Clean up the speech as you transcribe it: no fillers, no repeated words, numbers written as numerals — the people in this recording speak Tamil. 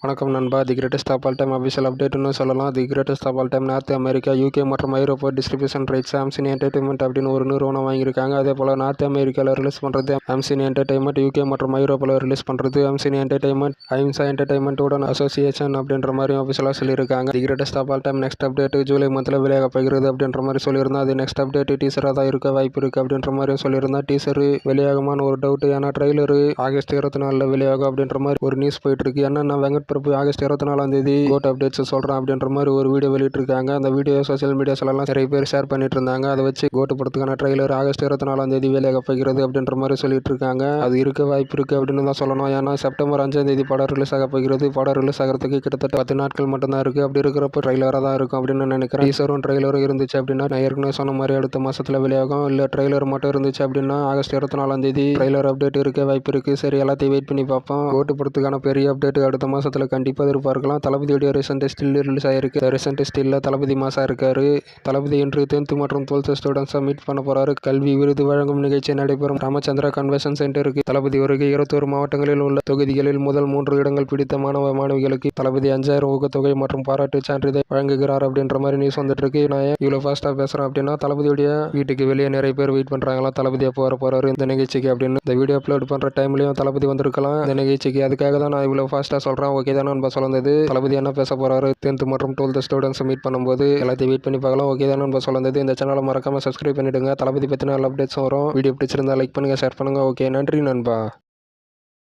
வணக்கம் நண்பா. The greatest of all time official அப்டேட்னு சொல்லலாம். The greatest of all time North America, UK மற்றும் ஐரோப்பா டிஸ்ட்ரிபியூஷன் ரைட்ஸ் அம்சினி என்டர்டைன்மெண்ட் அப்படின்னு ஒரு நிறுவனம் வாங்கியிருக்காங்க. அதே போல் நார்த் அமெரிக்காவில் ரிலீஸ் பண்ணுறது அம்சினி என்டர்டைன்மெண்ட், யூகே மற்றும் ஐரோப்பாவில் ரிலீஸ் பண்ணுறது அம்சினி என்டர்டைன்மெண்ட், ஐம்சா என்டர்டைன்மெண்ட்டுடன் அசோசியேஷன் அப்படின்ற மாதிரி அஃபிஷியலாக சொல்லியிருக்காங்க. The greatest of all time next update July மந்தில் வெளியாக போகிறது அப்படின்ற மாதிரி சொல்லியிருந்தா. அது நெக்ஸ்ட் அப்டேட் டீசராக தான் இருக்க வாய்ப்பு இருக்குது அப்படின்ற மாதிரியும் சொல்லியிருந்தா. டீசர் வெளியாகுமான ஒரு டவுட். ஏன்னா ட்ரெய்லரு ஆகஸ்ட் 24 வெளியாகும் அப்படின்ற மாதிரி ஒரு நியூஸ் போயிட்டு இருக்கு. என்னன்னா வெங்கட் பிரபு ஆகஸ்ட் 24 தேதி கோட் அப்டேட்ஸ் சொல்கிறேன் அப்படின்ற மாதிரி ஒரு வீடியோ வெளியிட்டிருக்காங்க. அந்த வீடியோ சோசியல் மீடியாஸ்லாம் நிறைய பேர் ஷேர் பண்ணிட்டு இருந்தாங்க. அதை வச்சு கோட்டு படத்துக்கான ட்ரெய்லர் ஆகஸ்ட் 24 தேதி வேலையாக போகிறது அப்படின்ற மாதிரி சொல்லிட்டு இருக்காங்க. அது இருக்க வாய்ப்பு இருக்குது அப்படின்னு தான் சொல்லணும். ஏன்னா செப்டம்பர் 5 தேதி படம் ரிலீஸ் ஆக போகிறது. படம் ரிலீஸ் ஆகிறதுக்கு கிட்டத்தட்ட 10 நாட்கள் மட்டும்தான் இருக்குது. அப்படி இருக்கிறப்ப ட்ரெய்லராக தான் இருக்கும் அப்படின்னு நினைக்கிறேன். டீசரும் ட்ரெய்லரும் இருந்துச்சு அப்படின்னா நான் ஏற்கனவே சொன்ன மாதிரி அடுத்த மாதத்தில் வெளியாகும். இல்லை ட்ரெய்லர் மட்டும் இருந்துச்சு அப்படின்னா ஆகஸ்ட் 24 தேதி ட்ரெய்லர் அப்டேட் இருக்க வாய்ப்பு இருக்குது. சரி, எல்லாத்தையும் வெயிட் பண்ணி பார்ப்போம். கோட்டு படத்துக்கான பெரிய அப்டேட் அடுத்த மாதத்தில் கண்டிப்பாக எதிர்பார்க்கலாம். தளபதியுடைய ரீசெண்ட் ஸ்டில் ரிலீஸ் ஆயிருக்கு. ரீசெண்ட் ஸ்டில்ல தளபதி மாசா இருக்காரு. தளபதி இன்று 10th மற்றும் 12th ஸ்டூடெண்ட்ஸை மீட் பண்ண போறாரு. கல்வி விருது வழங்கும் நிகழ்ச்சி நடைபெறும் ராமச்சந்திரா கன்வென்ஷன் சென்டருக்கு தளபதி வருகை. 21 மாவட்டங்களில் உள்ள தொகுதிகளில் முதல் 3 இடங்கள் பிடித்த மாணவ மாணவிகளுக்கு தளபதி 5000 ஊக்கத்தொகை மற்றும் பாராட்டு சான்றிதழ் வழங்குகிறார் அப்படின்ற மாதிரி நியூஸ் வந்துட்டு இருக்கு. நான் இவ்வளோ ஃபாஸ்ட்டாக பேசுகிறேன் அப்படின்னா தளபதியுடைய வீட்டுக்கு வெளியே நிறைய பேர் வெயிட் பண்ணுறாங்களா, தளபதி எப்போ வர போறாரு இந்த நிகழ்ச்சிக்கு அப்படின்னு. இந்த வீடியோ அப்லோட் பண்ணுற டைம்லையும் தளபதி வந்திருக்கலாம் இந்த நிகழ்ச்சிக்கு. அதுக்காக தான் நான் இவ்வளோ ஃபாஸ்ட்டாக சொல்கிறேன். ஓகே தான் நண்பா சொல்லுறது. தளபதி என்ன பேச போறாரு 10th மற்றும் 12th ஸ்டூடெண்ட்ஸ் மீட் பண்ணும்போது எல்லாத்தையும் வெயிட் பண்ணி பார்க்கலாம். ஓகே தான் நண்பா சொல்லுறது. இந்த சேனலை மறக்காம சப்ஸ்கிரைப் பண்ணிடுங்க. தளபதி பற்றின எல்லா அப்டேட்ஸும் வரும். வீடியோ பிடிச்சிருந்தா லைக் பண்ணுங்கள், ஷேர் பண்ணுங்கள். ஓகே, நன்றி நண்பா.